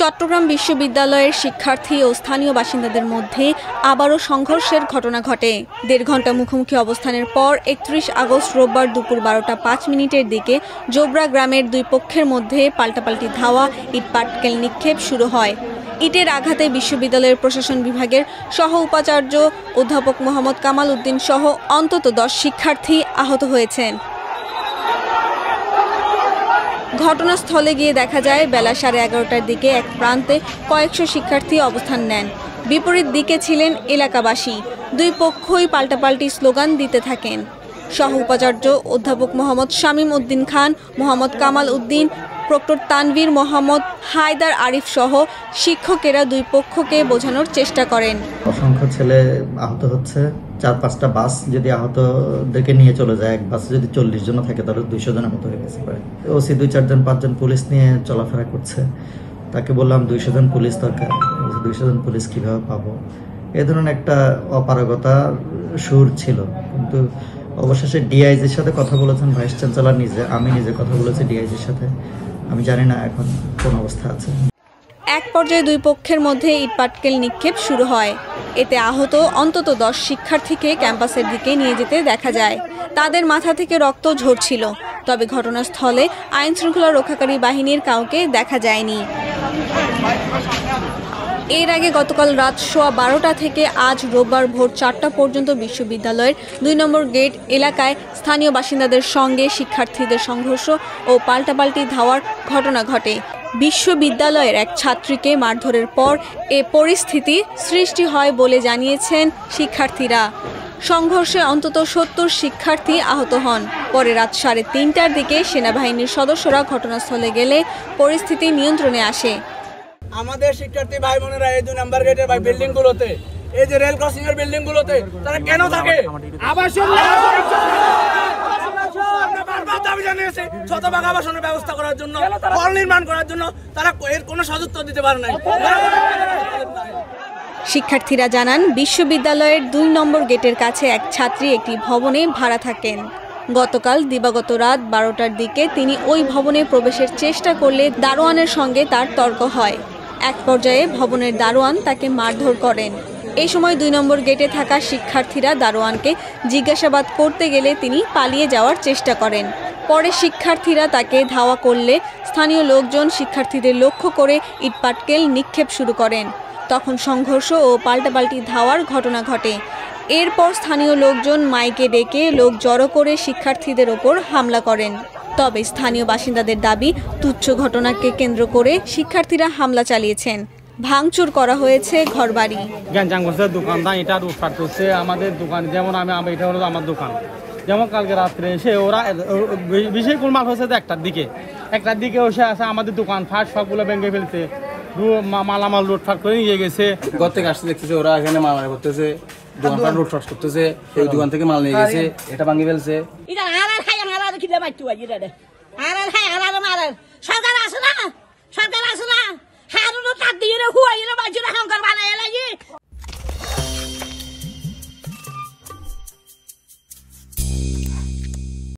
চট্টগ্রাম বিশ্ববিদ্যালয়ের শিক্ষার্থী ও স্থানীয় বাসিন্দাদের মধ্যে আবারও সংঘর্ষের ঘটনা ঘটে। ১.৫ ঘণ্টা মুখোমুখি অবস্থানের পর ৩১ আগস্ট রোববার দুপুর ১২টা ৫ মিনিটের দিকে জোবরা গ্রামের দুই পক্ষের মধ্যে পাল্টাপাল্টি ধাওয়া, ইটপাটকেল নিক্ষেপ শুরু হয়। ইটের আঘাতে বিশ্ববিদ্যালয়ের প্রশাসন বিভাগের সহ উপাচার্য অধ্যাপক মোহাম্মদ কামাল উদ্দিন সহ অন্তত ১০ শিক্ষার্থী আহত হয়েছেন। ঘটনাস্থলে গিয়ে দেখা যায় বেলা 11:30টার দিকে এক প্রান্তে কয়েকশো শিক্ষার্থী অবস্থান নেন। বিপরীত দিকে ছিলেন এলাকাবাসী। দুই পক্ষই পাল্টাপাল্টি স্লোগান দিতে থাকেন। সহ উপাচার্য অধ্যাপক মোহাম্মদ শামীম উদ্দিন খান, মোহাম্মদ কামাল উদ্দিন, প্রক্টর তানভীর, মোহাম্মদ হায়দার আরিফ সহ শিক্ষকেরা দুই পক্ষকে বোঝানোর চেষ্টা করেন। অসংখ্য ছেলে আহত হচ্ছে। ৪-৫টা বাস যদি আহতদেরকে নিয়ে চলে যায়, এক বাসে যদি 40 জন থাকে তাহলে 200 জনের মতো হয়ে গেছে। ওসি 2-4 জন 5 জন পুলিশ নিয়ে চলাফেরা করছে। তাকে বললাম 200 জন পুলিশ দরকার। 200 জন পুলিশ কিভাবে পাবো? এ ধরনের একটা অপারগতার সুর ছিল। কিন্তু অবশেষে ডিআইজির সাথে কথা বলেছেন ভাইস চ্যান্সেলর নিজে, আমি নিজে কথা বলেছি ডিআইজির সাথে। আমি জানি না এখন কোন অবস্থা আছে। এক পর্যায়ে দুই পক্ষের মধ্যে ইটপাটকেল নিক্ষেপ শুরু হয়। এতে আহত অন্তত 10 শিক্ষার্থীকে ক্যাম্পাসের দিকে নিয়ে যেতে দেখা যায়। তাদের মাথা থেকে রক্ত ঝরছিল। তবে ঘটনাস্থলে আইন শৃঙ্খলা রক্ষাকারী বাহিনীর কাউকে দেখা যায়নি। এর আগে গতকাল রাত 12:15 থেকে আজ রোববার ভোর 4টা পর্যন্ত বিশ্ববিদ্যালয়ের 2 নম্বর গেট এলাকায় স্থানীয় বাসিন্দাদের সঙ্গে শিক্ষার্থীদের সংঘর্ষ ও পাল্টাপাল্টি ধাওয়ার ঘটনা ঘটে। বিশ্ববিদ্যালয়ের এক ছাত্রীকে মারধরের পর এ পরিস্থিতি সৃষ্টি হয় বলে জানিয়েছেন শিক্ষার্থীরা। সংঘর্ষে অন্তত 70 শিক্ষার্থী আহত হন। পরে রাত 3:30টার দিকে সেনাবাহিনীর সদস্যরা ঘটনাস্থলে গেলে পরিস্থিতি নিয়ন্ত্রণে আসে। আমাদের শিক্ষার্থী ভাই বোনেরা এই 2 নম্বর গেটের বিল্ডিং গুলোতে, এই যে রেল ক্রসিং এর বিল্ডিং গুলোতে তারা কেন থাকে? আবাসন দাবি জানিয়েছে শতভাগ আবাসনের ব্যবস্থা করার জন্য, হল নির্মাণ করার জন্য। তারা এর কোনো সদুত্তর দিতে পারে নাই। শিক্ষার্থীরা জানান, বিশ্ববিদ্যালয়ের 2 নম্বর গেটের কাছে এক ছাত্রী একটি ভবনে ভাড়া থাকেন। গতকাল দিবাগত রাত 12টার দিকে তিনি ওই ভবনে প্রবেশের চেষ্টা করলে দারোয়ানের সঙ্গে তার তর্ক হয়। এক পর্যায়ে ভবনের দারোয়ান তাকে মারধর করেন। এই সময় 2 নম্বর গেটে থাকা শিক্ষার্থীরা দারোয়ানকে জিজ্ঞাসাবাদ করতে গেলে তিনি পালিয়ে যাওয়ার চেষ্টা করেন। পরে শিক্ষার্থীরা তাকে ধাওয়া করলে স্থানীয় লোকজন শিক্ষার্থীদের লক্ষ্য করে ইটপাটকেল নিক্ষেপ শুরু করেন। তখন সংঘর্ষ ও পাল্টাপাল্টি ধাওয়ার ঘটনা ঘটে। এরপর স্থানীয় লোকজন মাইকে ডেকে লোক জড়ো করে শিক্ষার্থীদের ওপর হামলা করেন। তবে স্থানীয় বাসিন্দাদের দাবি, তুচ্ছ ঘটনাকে কেন্দ্র করে শিক্ষার্থীরা হামলা চালিয়েছেন। ভাঙচুর করা হয়েছে ঘরবাড়ি। গ্যাঞ্জাম করছে দোকানদার, এটা লুটপাট করছে আমাদের দোকান। যেমন আমি এটা হলো আমার দোকান। যেমন কালকে রাত্রে এসে ওরা বিশেষ গোলমাল হয়েছে 1টার দিকে এসে আসে আমাদের দোকান ফাট সবগুলো ভেঙে ফেলছে, মালামাল লুটপাট করে নিয়ে গেছে। ঘর থেকে আসতে দেখতেছে ওরা এখানে মারামারি করতেছে, দোকানপাট লুটপাট করতেছে, এই দোকান থেকে মাল নিয়ে গেছে, এটা ভাঙিয়ে ফেলছে। সরকার আছে না, সরকার